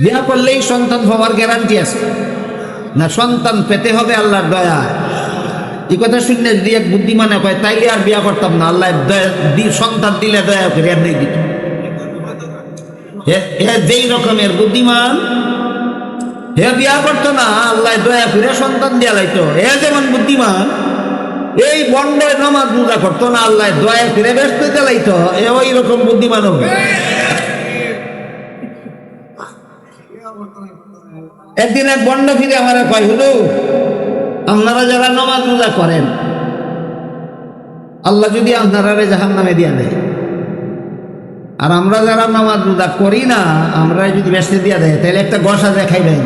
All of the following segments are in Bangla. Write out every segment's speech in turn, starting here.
বিয়া করলেই সন্তান হওয়ার গ্যারান্টি আছে না? সন্তান পেতে হবে আল্লাহর দয়া। এই কথা শুনলে যদি এক বুদ্ধিমানে কয় তাইলে আর বিয়া করতাম না, আল্লাহ সন্তান দিলে দয়া করে এমনি দিত। যেই রকমের বুদ্ধিমান হে বিয়া করতো না, আল্লাহ দয়া করে সন্তান দিয়া লাইতো। এ যেমন বুদ্ধিমান, এই বন্ড নামাজ রোজা করতো না, আল্লাহ দয়া করে ব্যস্ত চালাইতো। এ ওই রকম বুদ্ধিমান হবে। একদিন এক বন্ড ফিরে আমার কয়, হুজুর আপনারা যারা নামাজ রোজা করেন, আল্লাহ যদি আপনারা জাহান্নামে দিয়া দেয়, আর আমরা যারা নামাজ রোজা করি না, আমরা যদি ব্যস্ত দিয়া দেয়, তাহলে একটা গসা দেখাইবেন।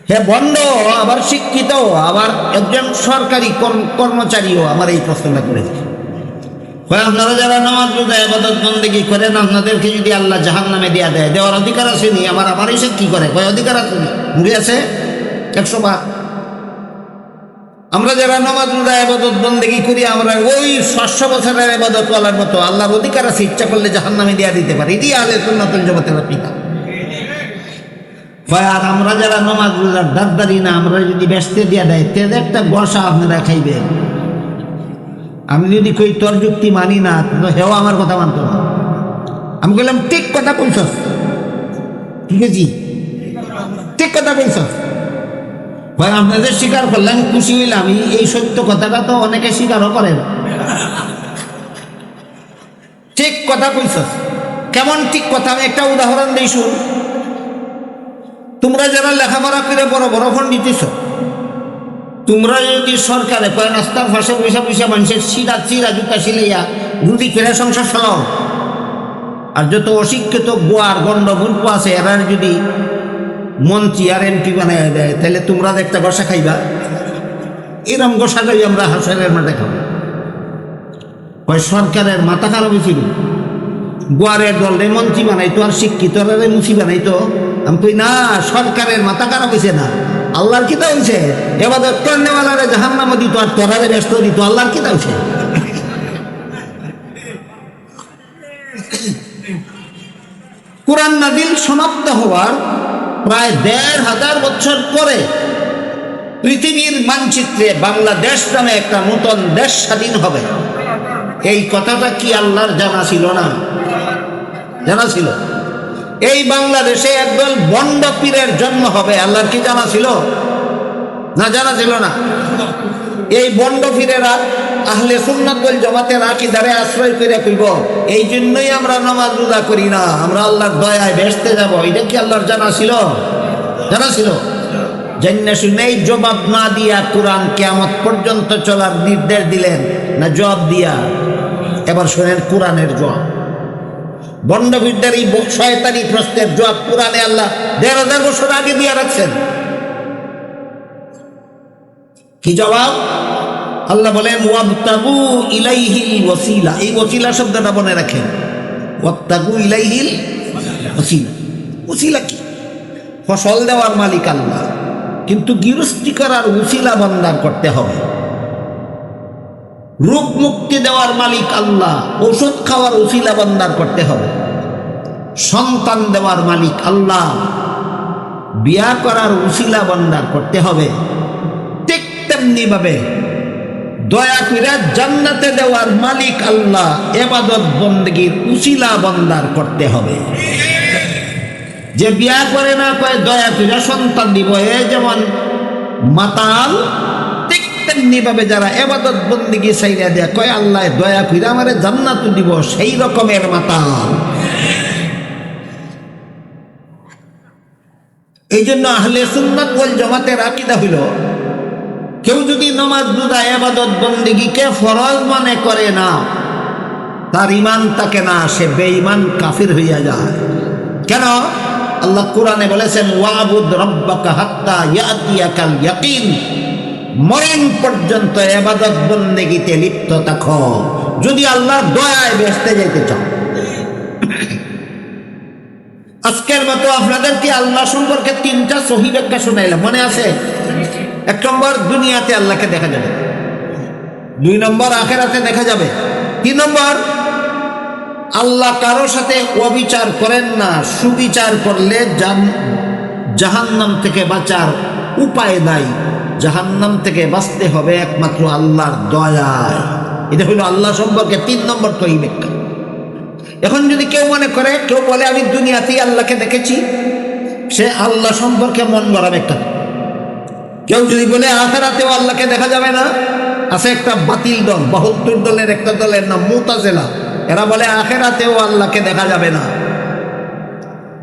হে বন্ড, আবার শিক্ষিত, আবার একজন সরকারি কর্মচারীও আমার এই প্রশ্নটা করেছে। আপনারা যারা নামাজ রোজা ইবাদত বন্দেগী করেন, আপনাদেরকে যদি আল্লাহ জাহান্নামে দিয়া দেয়, দেওয়ার অধিকার আছে নি? আমার এসে কি করে কয় অধিকার আছে নি? মুড়ি আছে 100 বার। আমরা যারা নামাজ রোজা ইবাদত বন্দেগী করি, আমরা ওই 500 বছরের ইবাদত ওয়ালার মতো আল্লাহর অধিকার আছে, ইচ্ছা করলে জাহান্নামে দিয়া দিতে পারি। এটি আহলে সুন্নাতুল জামাতের পিতা। আর আমরা যারা নামাজ রোজার দাঁড়ি না, আমরা যদি ব্যস্তে দিয়া দেয়, তেজ একটা গসা আপনারা খাইবেন। আমি যদি কই তোর যুক্তি মানি না, হেও আমার কথা মানত না। আমি বললাম ঠিক কথা কইছস, ঠিক আছে, ঠিক কথা কইছস। ভাই আপনাদের স্বীকার করলাম, খুশি হইলাম। এই সত্য কথাটা তো অনেকে স্বীকারও করেন। ঠিক কথা কইছস। কেমন ঠিক কথা? আমি একটা উদাহরণ দিই, শুন। তোমরা যারা লেখাপড়া করে বড় বড় পণ্ডিত হইছ, তোমরা যদি সরকারে কয় নাস্তার ফাঁসে পয়সা পয়সা মানুষের চিরা জুতা সিলাইয়া রুটি ফেরা সংসার চালাও, আর যত অশিক্ষিত গোয়ার গণ্ডমূর্খ আছে এরা যদি মন্ত্রী আর এমপি বানাই দেয়, তাহলে তোমরা একটা গোসা খাইবা? এরম গোসা খাই আমরা হাসরের মাঠে খাবো। কয় সরকারের মাথা খারাপ হয়েছিল, গোয়ারের দলে মন্ত্রী বানাইতো আর শিক্ষিতরা মুচি বানাইতো। আমি কই না, সরকারের মাথা খারাপ হয়েছে না, আল্লাহর কিতা হয়েছে? এবাদত করনেওয়ালারে জাহান্নামে দিত আর তোরারে ব্যস্ত দিত। আল্লাহর কিতা হয়েছে? কুরআন নাযিল সমাপ্ত হওয়ার প্রায় 1500 বছর পরে পৃথিবীর মানচিত্রে বাংলাদেশ নামে একটা নতুন দেশ স্বাধীন হবে। এই কথাটা কি আল্লাহর জানা ছিল না? জানা ছিল। এই বাংলাদেশে একদল বন্ড পীরের জন্ম হবে, আল্লাহর কি জানা ছিল? না, জানা ছিল না। এই বন্ড পীরেরা আহলে সুন্নাত ওয়াল জামাতের আকীদারে আশ্রয় করে কইব, এই জন্যই আমরা নামাজ রোজা করি না, আমরা আল্লাহর দয়ায় বেহেশতে যাব। এটা কি আল্লাহর জানা ছিল? জানা ছিল। জান্না শুনেই জবাব না দিয়া কুরআন কিয়ামত পর্যন্ত চলার নির্দেশ দিলেন না জবাব দিয়া? এবার শুনেন কুরআনের জবাব। বন্ডবিদ্যার এই শয়তানি প্রশ্নের জবাব কুরআনে আল্লাহ 1500 বছর আগে দিয়ে রাখছেন। কি জবাব? আল্লাহ বলেন ওয়াবতাগু ইলাইহিল ওয়াসিলা। এই ওয়াসিলা শব্দটা মনে রাখেন, ওয়াবতাগু ইলাইহিল ওয়াসিলা। ওসিলা কি? ফসল দেওয়ার মালিক আল্লাহ, কিন্তু গৃহস্থী করার ওসিলা বন্দার করতে হবে। রোগ মুক্তি দেওয়ার মালিক আল্লাহ, ঔষধ খাওয়ার ওসিলা বন্দার করতে হবে। সন্তান দেওয়ার মালিক আল্লাহ, বিয়া করার ওসিলা বন্দার করতে হবে। ঠিক তেমনি ভাবে দয়া করে জান্নাতে দেওয়ার মালিক আল্লাহ, ইবাদত বন্দেগীর ওসিলা বন্দার করতে হবে। যে বিয়া করে না কয় দয়া করে সন্তান দিব, এ যেমন মাতাল, ঠিক তেমনি ভাবে যারা ইবাদত বন্দেগী চাইরা দেয় কয় আল্লাহ দয়া করে আমারে জান্নাত দিব, সেই রকমের মাতাল। এই জন্য আহলে সুন্নাত ওয়াল জামাতের আকীদা হইল, কেউ যদি নামাজ রোজা ইবাদত বন্দেগীকে ফরজ মনে করে না, তার ঈমান থাকে না, সে বেঈমান কাফির হইয়া যায়। কেন? আল্লাহ কোরআনে বলেছেন ওয়াবুদ রাব্বাকা হাত্তা ইয়াতিয়াকাল ইয়াকিন। মরণ পর্যন্ত ইবাদত বন্দেগীতে লিপ্ত থাকো যদি আল্লাহর দয়ায় বেহেশতে যেতে চাও। আজকের মতো আপনাদেরকে আল্লাহ সম্পর্কে 3টা সহিহ ব্যাখ্যা শোনাইলাম, মনে আছে? 1 নম্বর, দুনিয়াতে আল্লাহকে দেখা যাবে। 2 নম্বর, আখিরাতে দেখা যাবে। 3 নম্বর, আল্লাহ কারো সাথে অবিচার করেন না, সুবিচার করলে জাহান্নাম থেকে বাঁচার উপায় নাই। জাহান্নাম থেকে বাঁচতে হবে একমাত্র আল্লাহর দয়ায়। এটা হলো আল্লাহ সম্পর্কে 3 নম্বর তৈরি ব্যাখ্যা। এখন যদি কেউ মনে করে, কেউ বলে আমি দুনিয়াতেই আল্লাহকে দেখেছি, সে আল্লাহ সম্পর্কে মন গড়া ব্যাখ্যা। কেউ যদি বলে আখিরাতেও আল্লাহকে দেখা যাবে না, আছে একটা বাতিল দল, 72 দলের একটা দলের নাম মুতাজিলা। এরা বলে আখিরাতেও আল্লাহকে দেখা যাবে না।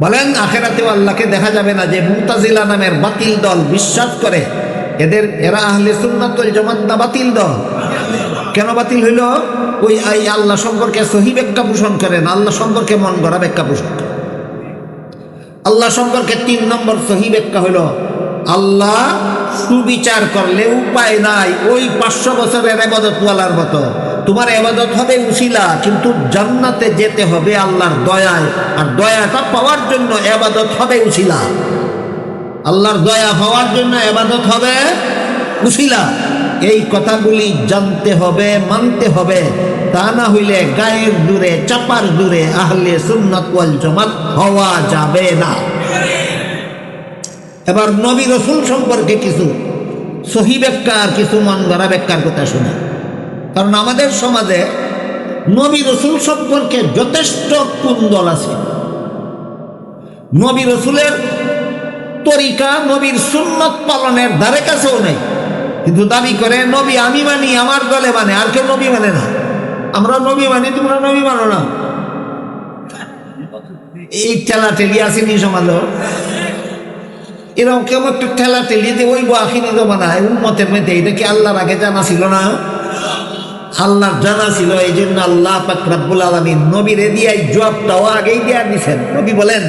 বলেন আখিরাতেও আল্লাহকে দেখা যাবে না, যে মুতাজিলা নামের বাতিল দল বিশ্বাস করে, এরা আহলে সুন্নাত ওয়াল জামাত না বাতিল দল? কেন বাতিল হইল? ওই আল্লাহ সম্পর্কে সহি ব্যাখ্যা পোষণ করেন, আল্লাহ সম্পর্কে মন গড়া ব্যাখ্যা পোষণ করেন। আল্লাহ সম্পর্কে 3 নম্বর সহি ব্যাখ্যা হইল, আল্লাহ সুবিচার করলে উপায় নাই। ওই 500 বছরের ইবাদতওয়ালার মতো তোমার ইবাদত হবে উসিলা, কিন্তু জান্নাতে যেতে হবে আল্লাহর দয়ায়। আর দয়াটা পাওয়ার জন্য ইবাদত হবে উসিলা। আল্লাহর দয়া পাওয়ার জন্য ইবাদত হবে উসিলা। এই কথাগুলি জানতে হবে, মানতে হবে। তা না হইলে গায়ের দূরে, চাপার দূরে আহলে সুন্নাত ওয়াল জামাত হওয়া যাবে না। এবার নবী রসুল সম্পর্কে কিছু সহি ব্যাখ্যা আর কিছু মন গড়া ব্যাখ্যার কথা শুনে। কারণ আমাদের সমাজে নবী রসুল সম্পর্কে যথেষ্ট কুন্দল আছে। নবী রসুলের তরিকা, নবীর সুন্নত পালনের ধারে কাছেও নেই, কিন্তু দাবি করে নবী আমি মানি, আমার দলে মানে, আর কেউ নবী মানে না। আমরা নবী মানি, তোমরা নবী মানো না। এই ঠেলা ঠেলি আসেনি সমাজ। এরকম কেমন একটা ঠেলা ঠেলি যে ওই আখিরি জমানায় উম্মতের মধ্যে, এটা কি আল্লাহর আগে জানা ছিল না? আল্লাহর জানা ছিল, এই জন্য আল্লাহ পাক রব্বুল আলামিন নবীরে দিয়ে জবাবটাও আগেই দেয়া দিয়েছেন। নবী বলেন,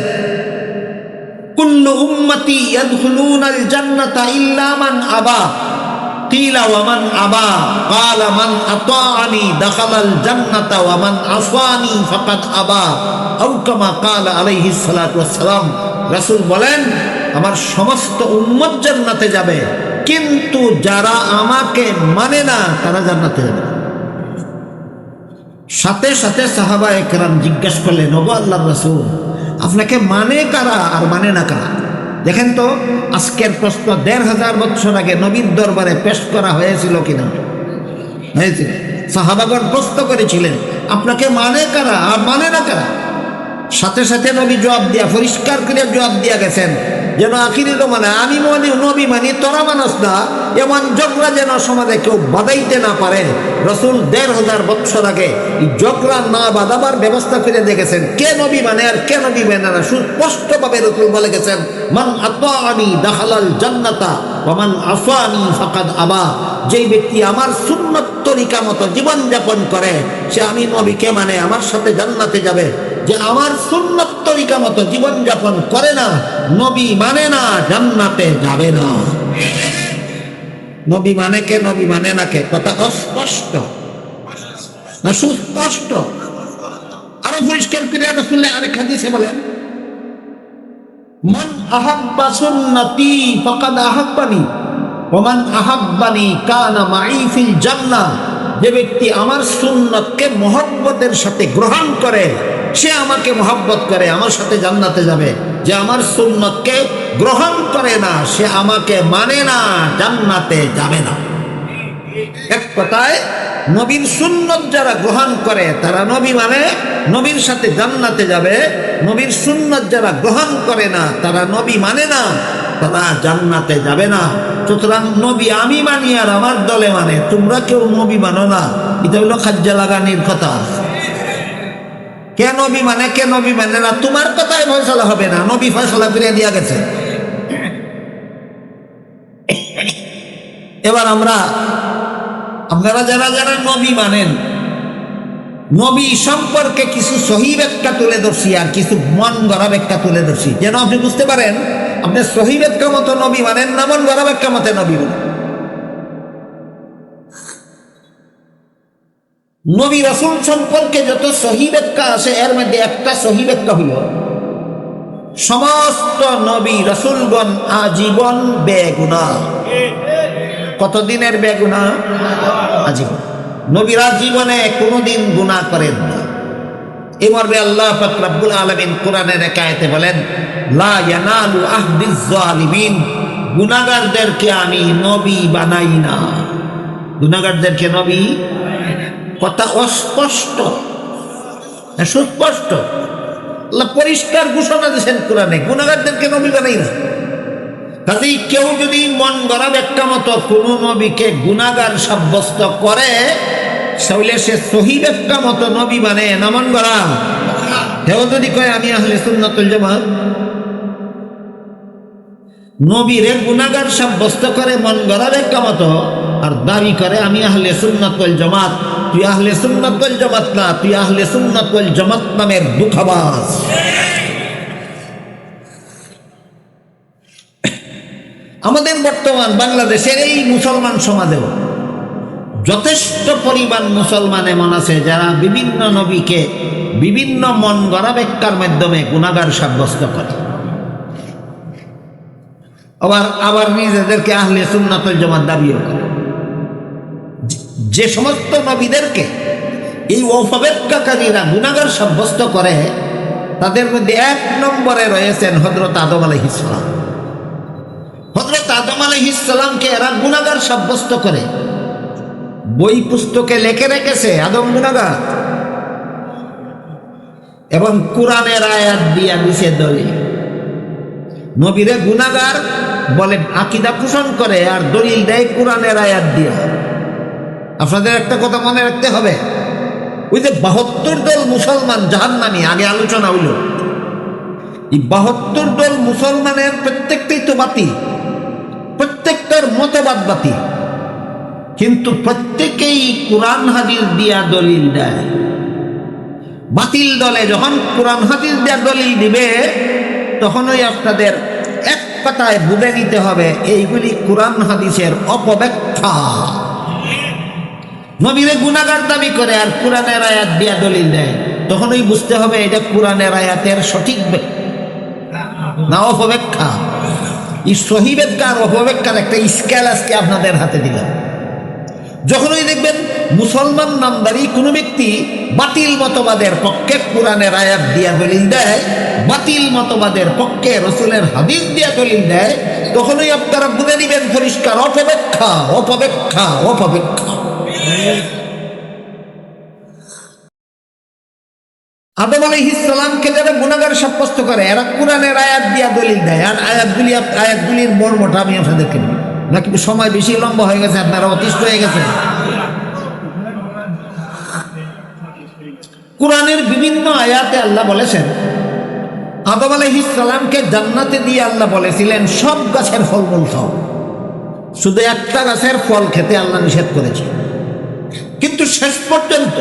কুল্লু উম্মতি ইয়াদখুলুনাল জান্নাতা ইল্লা মান আবা। কিলা ওয়া মান আবা? ক্বালা মান আতাআনি দাখালাল জান্নাতা ওয়া মান আসানি ফাকাদ আবা। আও কামা ক্বালা আলাইহিস সালাতু ওয়াস সালাম। রাসূল বলেন, আমার সমস্ত উম্মত জান্নাতে যাবে, কিন্তু যারা আমাকে মানে না তারা জান্নাতে যাবে। সাথে সাথে সাহাবায়ে কেরাম জিজ্ঞাসা করলেন, ওগো আল্লাহর রাসূল, আপনাকে মানে কারা আর মানে না কারা? দেখেন তো, আজকের প্রশ্ন 1500 বছর আগে নবীর দরবারে পেশ করা হয়েছিল কিনা? হয়েছিল। সাহাবাগণ প্রশ্ন করেছিলেন, আপনাকে মানে কারা আর মানে না কারা? সাথে সাথে নবী জবাব দিয়া, পরিষ্কার করে জবাব দিয়া গেছেন, যেন আখিরি মানে আমি মানি, নবী মানি, তোরা মানস না, এমন ঝগড়া যেন সমাজে কেউ বাধাইতে না পারে। রসুল 1500 বছর আগে এই ঝগড়া না বাঁধাবার ব্যবস্থা করে দেখেছেন। কে নবী মানে আর কে নবী মানে না, সুস্পষ্টভাবে রসুল বলে গেছেন, মান আতাআনি দাখালাল জান্নাতা ওয়া মান আসানি ফাকাদ আবা। যেই ব্যক্তি আমার সুন্নত তরিকা মতো জীবনযাপন করে, সে আমি নবীকে মানে, আমার সাথে জান্নাতে যাবে। যে আমার সুন্নত তরিকা মতো জীবনযাপন করে না, নবী মানে না, জান্নাতে যাবে না। নবী মানে কে, নবী মানে না কে, কথা অস্পষ্ট না সুস্পষ্ট? আরো পরিষ্কার করে রাসূলুল্লাহ আরেক হাদিসে বলেন, মান আহাব্বা সুন্নতি ফাকাদ আহাব্বানি ওয়া মান আহাব্বানি কানা মাই ফিল জান্নাহ। যে ব্যক্তি আমার সুন্নতকে মহব্বতের সাথে গ্রহণ করে, সে আমাকে মহব্বত করে, আমার সাথে জান্নাতে যাবে। যে আমার সুন্নতকে গ্রহণ করে না, সে আমাকে মানে না, জান্নাতে যাবে না। এক কথায়, নবীর সুন্নত যারা গ্রহণ করে তারা নবী মানে, নবীর সাথে জান্নাতে যাবে। নবীর সুন্নত যারা গ্রহণ করে না, তারা নবী মানে না, তারা জান্নাতে যাবে না। সুতরাং নবী আমি মানি আর আমার দলে মানে, তোমরা কেউ নবী মানো না, এটা হলো খাজ্জা লাগানির কথা। কে নবী মানে কে নবী মানে না, তোমার কথায় ফয়সালা হবে না, নবী ফয়সালা করে দিয়া গেছে। এবার আপনারা যারা যারা নবী মানেন, নবী সম্পর্কে কিছু সহি ব্যাখ্যা তুলে ধরছি আর কিছু মন গড়া ব্যাখ্যা তুলে ধরছি, যেন আপনি বুঝতে পারেন আপনি সহি ব্যাখ্যা মতো নবী মানেন না, মন গড়া ব্যাখ্যা মতে নবী মানেন। নবী রাসূল সম্পর্কে যত সহি ব্যাখ্যা আছে, এর মধ্যে একটা সহি ব্যাখ্যা হইল, সমস্ত নবী রাসূলগণ আজীবন বেগুনাহ। কতদিনের বেগুনাহ? আজীবন। নবীরা জীবনে কোনোদিন গুনাহ করেন না। এই মর্মে আল্লাহ পাক রব্বুল আলামিন কোরআনের এক আয়াতে বলেন, লা ইয়ানালু আহদিজ জালিমিন, গুনাহগারদেরকে আমি নবী বানাই না। গুনাহগারদেরকে নবী, কথা অস্পষ্ট, সুস্পষ্ট, আল্লাহ পরিষ্কার ঘোষণা দিয়েছেন কোরআনে, গুনাহগারদেরকে নবী বানাই না। কাজেই কেউ যদি মন গড়া ব্যাখ্যা মতো কোনো নবীকে গুনাহগার সাব্যস্ত করে, তাহলে সে সহি ব্যাখ্যা মতো নবী মানে না মন গড়া। কেউ যদি কয় আমি আহলে সুন্নাত ওয়াল জামাত, নবীরে গুনাহগার সাব্যস্ত করে মন গড়া ব্যাখ্যা মতো, আর দাবি করে আমি আহলে সুন্নাত ওয়াল জামাত, তুই আহলে সুন্নাত ওয়াল জামাত না, তুই আহলে সুন্নাত ওয়াল জামাত নামের দুঃখবাজ। আমাদের বর্তমান বাংলাদেশের এই মুসলমান সমাজেও যথেষ্ট পরিমাণ মুসলমান এমন আছে যারা বিভিন্ন নবীকে বিভিন্ন মন গড়া ব্যাখ্যার মাধ্যমে গুনাহগার সাব্যস্ত করে, আবার নিজেদেরকে আহলে সুন্নাত ওয়াল জামাত দাবিও করে। যে সমস্ত নবীদেরকে এই অপব্যাখ্যাকারীরা গুনাহগার সাব্যস্ত করে, তাদের মধ্যে এক নম্বরে রয়েছেন হযরত আদম আলাইহিস সালাম। হযরত আদম আলাইহিস সালামকে এরা গুনাহগার সাব্যস্ত করে, বই পুস্তকে লিখে রেখেছে আদম গুনাহগার, এবং কোরআনের আয়াত দিয়া দিছে দলিল। নবীরে গুনাহগার বলে আকীদা পোষণ করে, আর দলিল দেয় কোরআনের আয়াত দিয়া। আপনাদের একটা কথা মনে রাখতে হবে, ওই যে 72 দল মুসলমান জাহান্নামী, আগে আলোচনা হইল, এই 72 দল মুসলমানের প্রত্যেকটাই তো বাতিল, প্রত্যেকটার মতবাদ বাতিল, কিন্তু প্রত্যেকেই কোরআন হাদিস দিয়া দলিল দেয়। বাতিল দলে যখন কোরআন হাদিস দিয়া দলিল দিবে, তখন ওই আপনাদের এক কথায় বুঝে নিতে হবে এইগুলি কোরআন হাদিসের অপব্যাখ্যা। নবীরে গুনাহগার দাবি করে আর কোরআনের আয়াত দিয়া দলিল দেয়, তখন ওই বুঝতে হবে এটা কোরআনের আয়াতের সঠিক না অপব্যাখ্যা। এই সহি ব্যাখ্যা আর অপব্যাখ্যার একটা স্কেল আজকে আপনাদের হাতে দিলাম। যখনই দেখবেন মুসলমান নামদারি কোনো ব্যক্তি বাতিল মতবাদের পক্ষে কোরআনের আয়াত দিয়া দলিল দেয়, বাতিল মতবাদের পক্ষে রাসূলের হাদিস দিয়া দলিল দেয়, তখনই আপনারা বুঝে নিবেন পরিষ্কার অপব্যাখ্যা, অপব্যাখ্যা, অপব্যাখ্যা। আদম আলাইহিস সালামকে যারা গুনাহগার সাব্যস্ত করে, এরা কোরআনের আয়াত দিয়া দলিল দেয়, আর আয়াতগুলির মর্মটা আমি আপনাদেরকে বলি, নাকি সময় বেশি লম্বা হয়ে গেছে, আপনারা অতিষ্ঠ হয়ে গেছে। কোরআনের বিভিন্ন আয়াতে আল্লাহ বলেছেন, আদম আলাইহিস সালামকে জান্নাতে দিয়ে আল্লাহ বলেছিলেন সব গাছের ফলমূল খাও, শুধু একটা গাছের ফল খেতে আল্লাহ নিষেধ করেছে। কিন্তু শেষ পর্যন্ত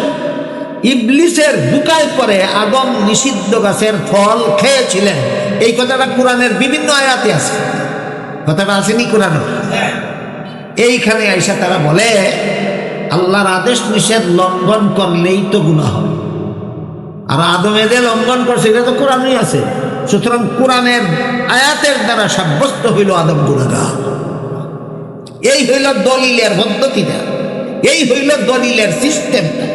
ইবলিসের দুকায় পরে আদম নিষিদ্ধ গাছের ফল খেয়েছিলেন, এই কথাটা কোরআনের বিভিন্ন আয়াতে আছে। কথাটা আসেনি কোরআনে? এইখানে আইসা তারা বলে আল্লাহর আদেশ নিষেধ লঙ্ঘন করলেই তো গুনাহ হবে, আর আদমে যে লঙ্ঘন করছে এটা তো কোরআনই আছে। সুতরাং কোরআনের আয়াতের দ্বারা সাব্যস্ত হইল আদম গুনাহগার। এই হইল দলিলের পদ্ধতিটা, এই হইল দলিলের সিস্টেমটা।